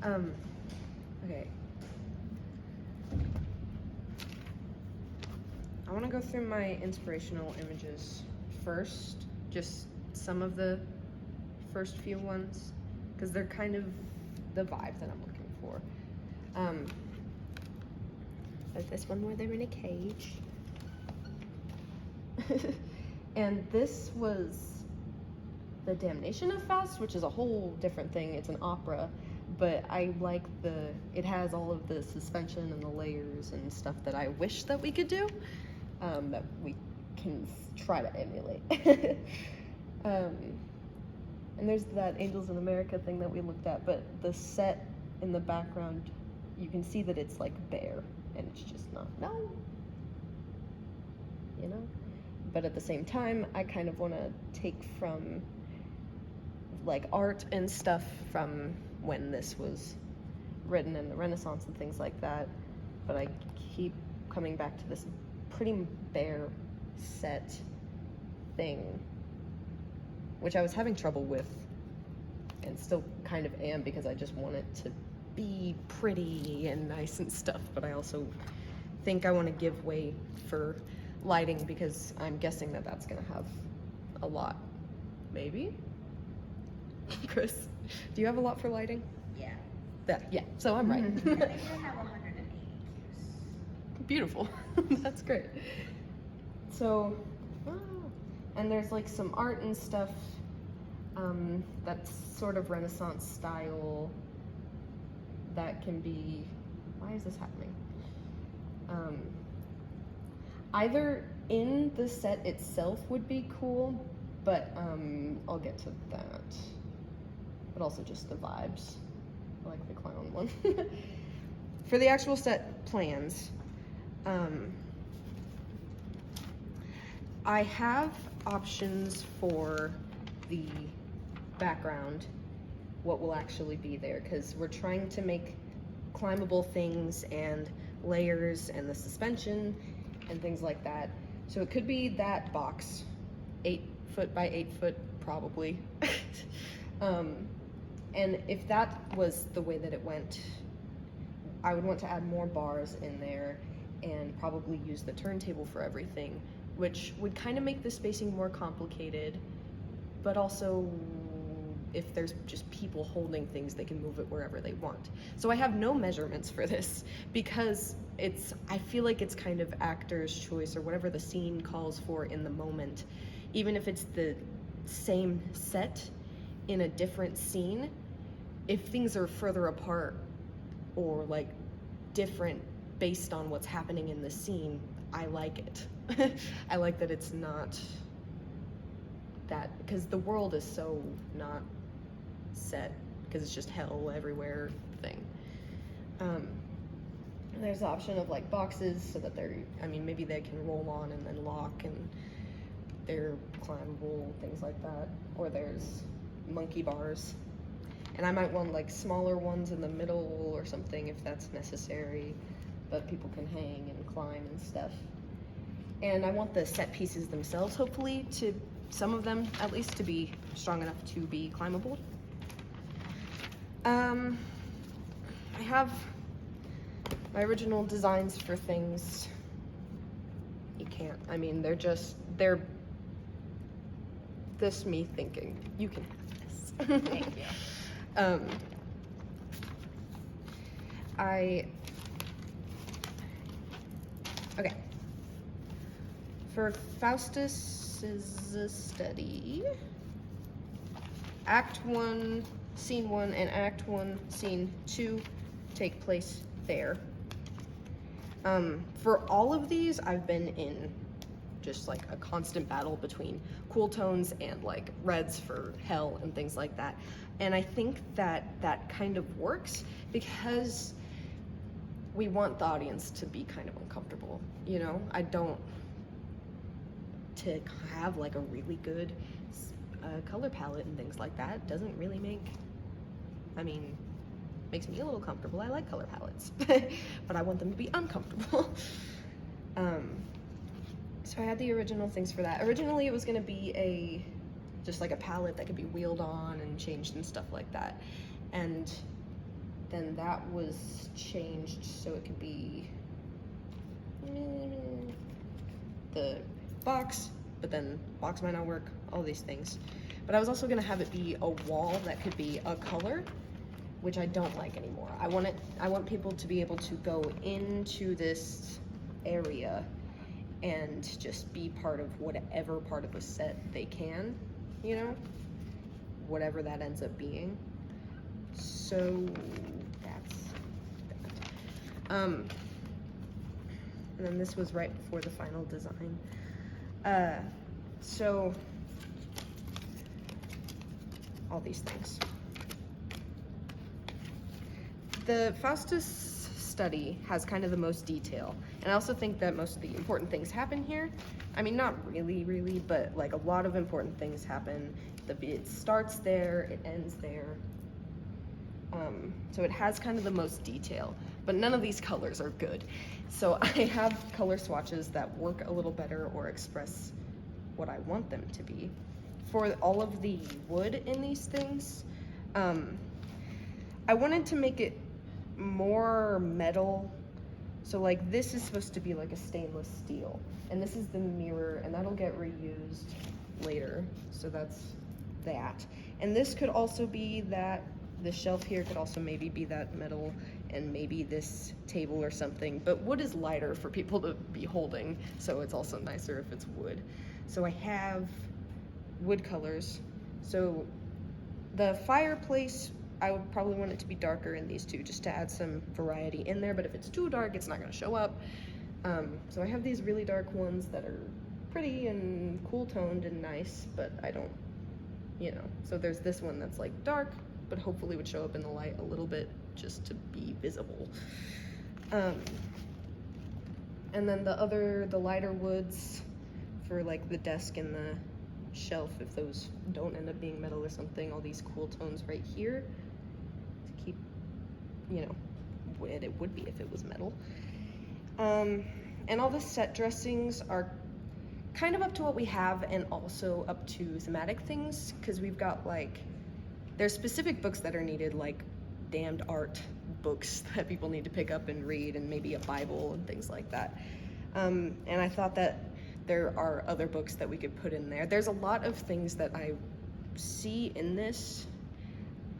Okay. I want to go through my inspirational images first, just some of the first few ones, because they're kind of the vibe that I'm looking for. There's this one where they're in a cage. And this was The Damnation of Faust, which is a whole different thing. It's an opera, but I like it has all of the suspension and the layers and stuff that I wish that we could do, that we can try to emulate. And there's that Angels in America thing that we looked at, but the set in the background, you can see that it's like bare, and it's just not, no, you know? But at the same time, I kind of want to take from like art and stuff from when this was written in the Renaissance and things like that, but I keep coming back to this pretty bare set thing, which I was having trouble with and still kind of am, because I just want it to be pretty and nice and stuff, but I also think I want to give way for lighting, because I'm guessing that that's gonna have a lot, maybe? Chris, do you have a lot for lighting? Yeah. Yeah, so I'm right. I think I have 180 cues. Beautiful. That's great. So, and there's like some art and stuff that's sort of Renaissance style that can be, why is this happening? Either in the set itself would be cool, but I'll get to that. But also just the vibes. I like the clown one. For the actual set plans, I have options for the background, what will actually be there, because we're trying to make climbable things and layers and the suspension and things like that. So it could be that box, 8 foot by 8 foot, probably. And if that was the way that it went, I would want to add more bars in there and probably use the turntable for everything, which would kind of make the spacing more complicated, but also if there's just people holding things, they can move it wherever they want. So I have no measurements for this, because I feel like it's kind of actor's choice, or whatever the scene calls for in the moment. Even if it's the same set in a different scene, if things are further apart or like different based on what's happening in the scene, I like it. I like that it's not that, because the world is so not set, because it's just hell everywhere thing. There's the option of like boxes, so that maybe they can roll on and then lock, and they're climbable, things like that. Or there's monkey bars. And I might want like smaller ones in the middle or something if that's necessary, but people can hang and climb and stuff. And I want the set pieces themselves, hopefully, some of them at least, to be strong enough to be climbable. I have my original designs for things. You can't, they're this me thinking, you can have this. Thank you. Okay. For Faustus's study, Act 1, Scene 1, and Act 1, Scene 2 take place there. For all of these, I've been in just like a constant battle between cool tones and like reds for hell and things like that. And I think that kind of works, because we want the audience to be kind of uncomfortable, you know? To have like a really good color palette and things like that doesn't really makes me a little comfortable. I like color palettes, but I want them to be uncomfortable. So I had the original things for that. Originally it was gonna be just like a palette that could be wheeled on and changed and stuff like that. And then that was changed so it could be the box, but then box might not work, all these things. But I was also gonna have it be a wall that could be a color, which I don't like anymore. I want people to be able to go into this area and just be part of whatever part of the set they can, you know? Whatever that ends up being. So that's that. And then this was right before the final design. So all these things. The Faustus study has kind of the most detail, and I also think that most of the important things happen here. I mean, not really, but like a lot of important things happen. It starts there, it ends there. So it has kind of the most detail, but none of these colors are good. So I have color swatches that work a little better or express what I want them to be. For all of the wood in these things, I wanted to make it more metal. So like this is supposed to be like a stainless steel, and this is the mirror, and that'll get reused later. So that's that. And this could also be that, the shelf here could also maybe be that metal, and maybe this table or something. But wood is lighter for people to be holding, so it's also nicer if it's wood. So I have wood colors. So the fireplace, I would probably want it to be darker in these two, just to add some variety in there, but if it's too dark, it's not gonna show up. So I have these really dark ones that are pretty and cool toned and nice, but I don't, you know. So there's this one that's like dark, but hopefully would show up in the light a little bit just to be visible. And then the lighter woods for like the desk and the shelf, if those don't end up being metal or something, all these cool tones right here to keep, you know, what it would be if it was metal. And all the set dressings are kind of up to what we have and also up to thematic things, because we've got like, there's specific books that are needed, like damned art books that people need to pick up and read, and maybe a Bible and things like that. And I thought that there are other books that we could put in there. There's a lot of things that I see in this,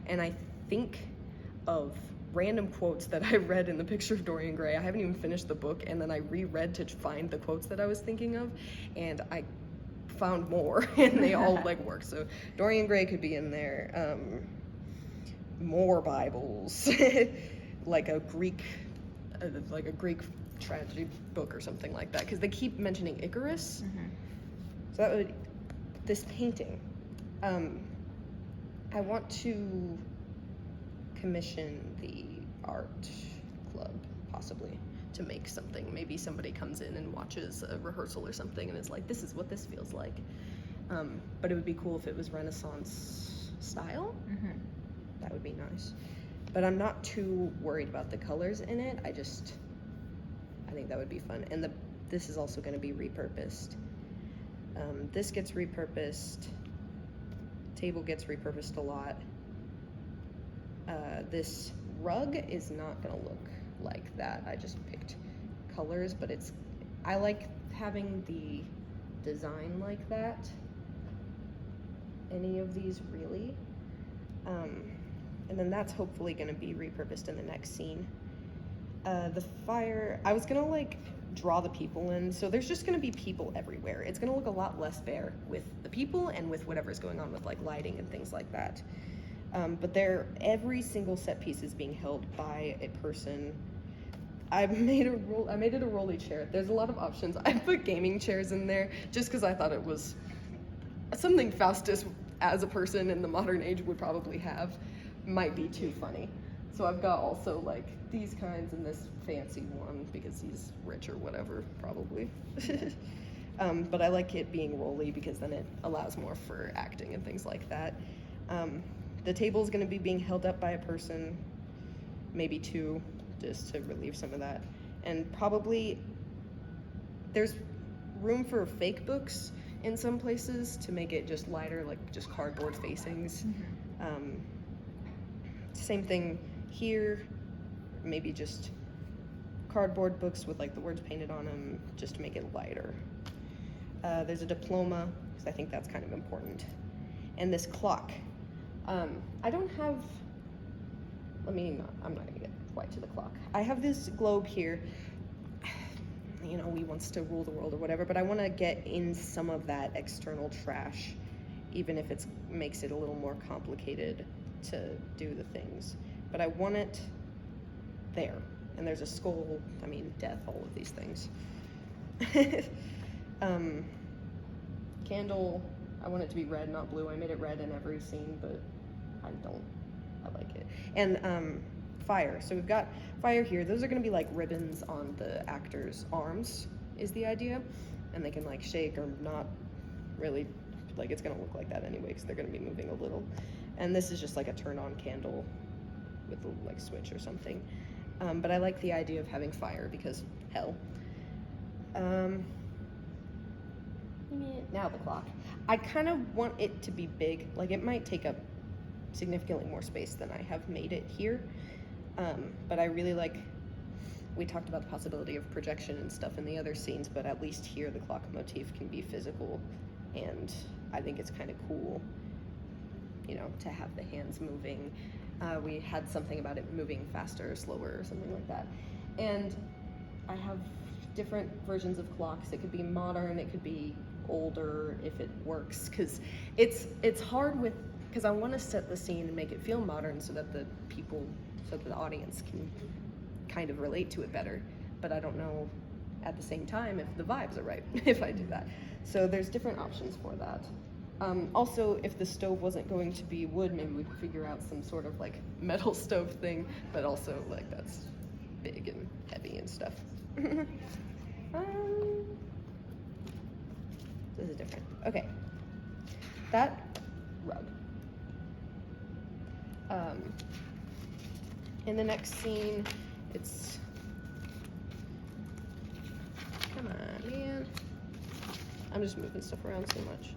and I think of random quotes that I read in the picture of Dorian Gray. I haven't even finished the book, and then I reread to find the quotes that I was thinking of, and I found more, and they all like work. So Dorian Gray could be in there. More Bibles, like a Greek tragedy book or something like that, because they keep mentioning Icarus. So that would, this painting, I want to commission the art club possibly to make something. Maybe somebody comes in and watches a rehearsal or something and is like, this is what this feels like. But it would be cool if it was Renaissance style. That would be nice. But I'm not too worried about the colors in it. I think that would be fun. And this is also going to be repurposed. This gets repurposed. Table gets repurposed a lot. This rug is not going to look like that. I just picked colors, but I like having the design like that. Any of these really. And then that's hopefully going to be repurposed in the next scene. The fire, I was going to like draw the people in, so there's just going to be people everywhere. It's going to look a lot less bare with the people and with whatever's going on with like lighting and things like that. But every single set piece is being held by a person. I made it a rolly chair. There's a lot of options. I put gaming chairs in there just because I thought it was something Faustus as a person in the modern age would probably have. Might be too funny. So I've got also like these kinds and this fancy one because he's rich or whatever, probably. But I like it being rolly because then it allows more for acting and things like that. The table is going to be being held up by a person, maybe two, just to relieve some of that. And probably there's room for fake books in some places to make it just lighter, like just cardboard facings. Same thing here, maybe just cardboard books with like the words painted on them just to make it lighter. There's a diploma, because I think that's kind of important. And this clock. I don't have, I'm not gonna get quite to the clock. I have this globe here. You know, we wants to rule the world or whatever, but I want to get in some of that external trash, even if it makes it a little more complicated to do the things. But I want it there. And there's a skull, death, all of these things. Candle, I want it to be red, not blue. I made it red in every scene, but I like it. And fire. So we've got fire here. Those are going to be like ribbons on the actors' arms, is the idea. And they can like shake or not really, like it's going to look like that anyway, because they're going to be moving a little. And this is just like a turn-on candle with a like switch or something. But I like the idea of having fire because hell. Now the clock. I kind of want it to be big. Like it might take up significantly more space than I have made it here. But I really like, we talked about the possibility of projection and stuff in the other scenes, but at least here the clock motif can be physical, and I think it's kind of cool, you know, to have the hands moving. We had something about it moving faster or slower or something like that. And I have different versions of clocks. It could be modern, it could be older if it works, because it's hard with, because I want to set the scene and make it feel modern so that the audience can kind of relate to it better. But I don't know at the same time if the vibes are right if I do that. So there's different options for that. Also, if the stove wasn't going to be wood, maybe we could figure out some sort of like metal stove thing, but also like that's big and heavy and stuff. This is different. Okay, that rug. In the next scene, it's, come on, man. I'm just moving stuff around so much.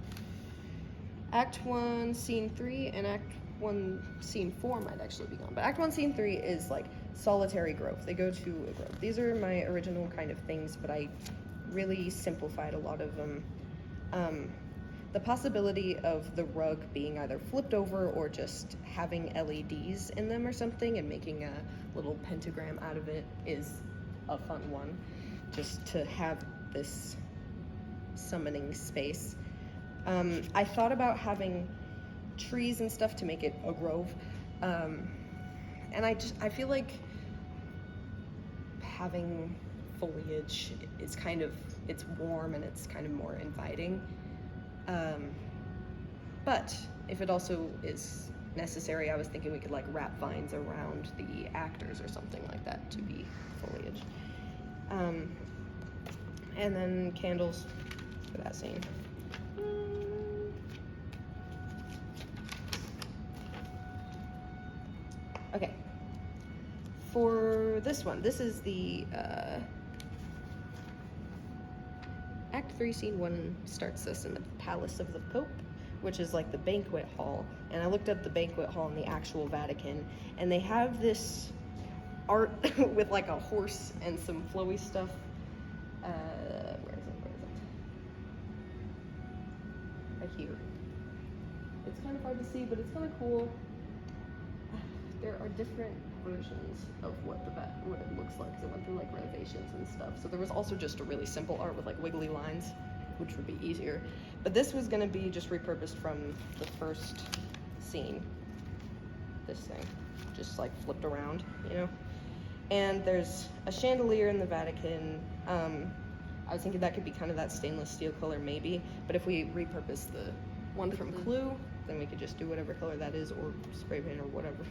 Act 1, Scene 3, and Act 1, Scene 4 might actually be gone. But Act 1, Scene 3 is like solitary grove. They go to a grove. These are my original kind of things, but I really simplified a lot of them. The possibility of the rug being either flipped over or just having LEDs in them or something and making a little pentagram out of it is a fun one. Just to have this summoning space. I thought about having trees and stuff to make it a grove. And I feel like having foliage is kind of, it's warm and it's kind of more inviting. But if it also is necessary, I was thinking we could like wrap vines around the actors or something like that to be foliage. And then candles for that scene. Okay, for this one, this is the Act 3, Scene 1 starts this in the Palace of the Pope, which is like the banquet hall. And I looked up the banquet hall in the actual Vatican, and they have this art with like a horse and some flowy stuff. Where is it? Right here. It's kind of hard to see, but it's kind of cool. There are different versions of what it looks like, because it went through like renovations and stuff. So there was also just a really simple art with like wiggly lines, which would be easier. But this was going to be just repurposed from the first scene. This thing, just like flipped around, you know? And there's a chandelier in the Vatican. I was thinking that could be kind of that stainless steel color maybe, but if we repurpose the one from Clue, then we could just do whatever color that is, or spray paint or whatever.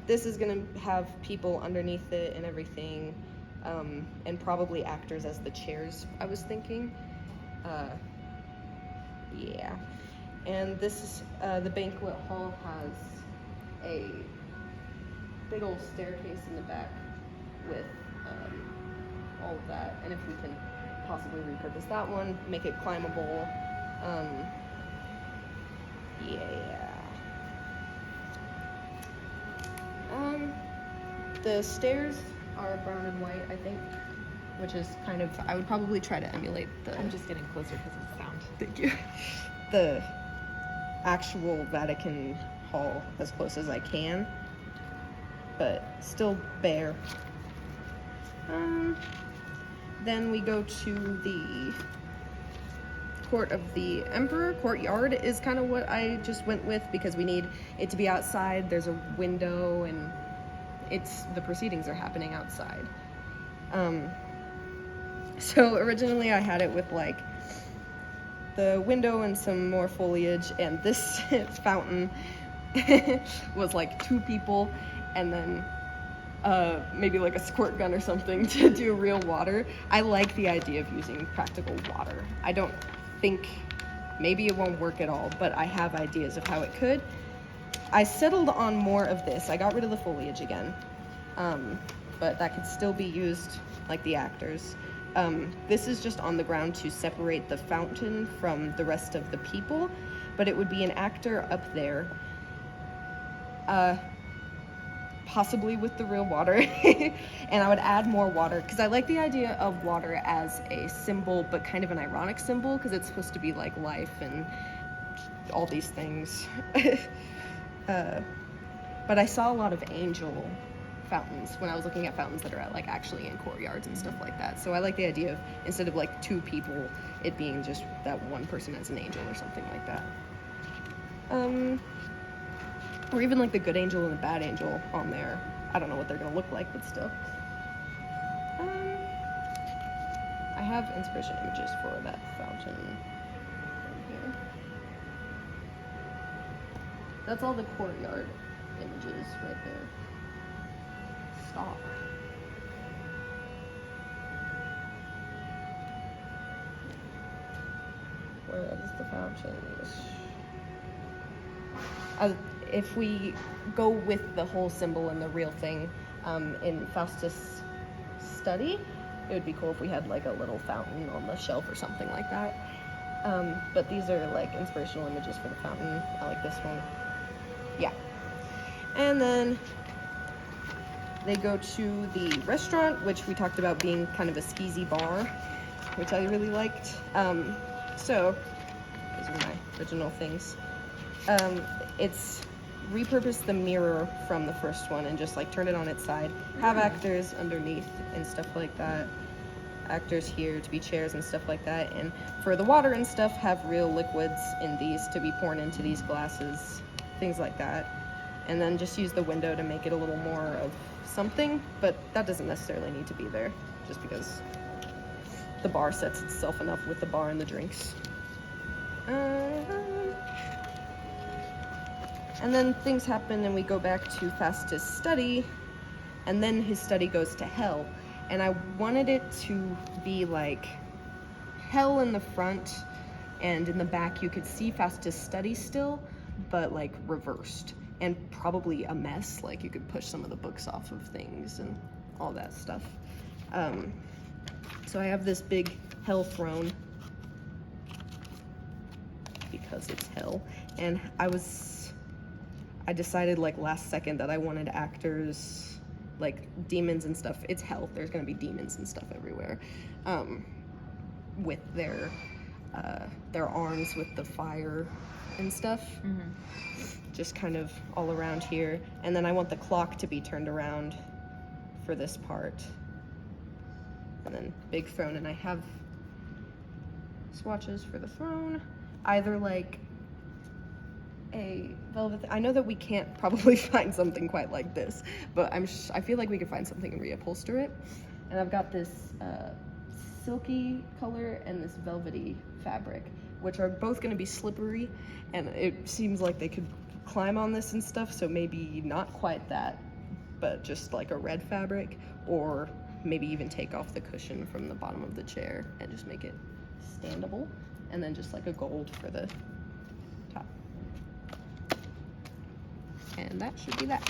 This is gonna have people underneath it and everything, and probably actors as the chairs, I was thinking. Yeah. And this is, the banquet hall has a big old staircase in the back with all of that. And if we can possibly repurpose that one, make it climbable. Yeah. The stairs are brown and white, I think, which is kind of, I would probably try to emulate the, I'm just getting closer because of the sound. thank you, the actual Vatican Hall as close as I can, but still bare. Then we go to the Court of the Emperor. Courtyard is kind of what I just went with because we need it to be outside. There's a window and the proceedings are happening outside. So originally I had it with like the window and some more foliage, and this fountain was like 2 people and then maybe like a squirt gun or something to do real water. I like the idea of using practical water. I don't think, maybe it won't work at all, but I have ideas of how it could. I settled on more of this. I got rid of the foliage again, but that could still be used like the actors. This is just on the ground to separate the fountain from the rest of the people, but it would be an actor up there, possibly with the real water. And I would add more water because I like the idea of water as a symbol, but kind of an ironic symbol because it's supposed to be like life and all these things. But I saw a lot of angel fountains when I was looking at fountains that are like actually in courtyards and stuff like that. So I like the idea of, instead of like 2 people, it being just that one person as an angel or something like that. Or even like the good angel and the bad angel on there. I don't know what they're gonna look like, but still. I have inspiration images for that fountain here. That's all the courtyard images right there. Stop. Where is the fountain? If we go with the whole symbol and the real thing, in Faustus' study, it would be cool if we had like a little fountain on the shelf or something like that. But these are like inspirational images for the fountain. I like this one. Yeah. And then they go to the restaurant, which we talked about being kind of a skeezy bar, which I really liked. So these are my original things. It's repurposed the mirror from the first one and just like turn it on its side. Have actors underneath and stuff like that. Actors here to be chairs and stuff like that. And for the water and stuff, have real liquids in these to be poured into these glasses, things like that. And then just use the window to make it a little more of something, but that doesn't necessarily need to be there just because the bar sets itself enough with the bar and the drinks. And then things happen and we go back to Faustus' study, and then his study goes to hell. And I wanted it to be like hell in the front, and in the back you could see Faustus' study still, but like reversed, and probably a mess, like you could push some of the books off of things and all that stuff. So I have this big hell throne because it's hell, and I decided like last second that I wanted actors, like demons and stuff. It's hell, there's gonna be demons and stuff everywhere, with their arms with the fire and stuff. Just kind of all around here. And then I want the clock to be turned around for this part. And then big throne, and I have swatches for the throne. Either like a velvet, I know that we can't probably find something quite like this, but I feel like we could find something and reupholster it. And I've got this silky color and this velvety fabric, which are both going to be slippery, and it seems like they could climb on this and stuff, so maybe not quite that, but just like a red fabric, or maybe even take off the cushion from the bottom of the chair and just make it standable, and then just like a gold for the top. And that should be that.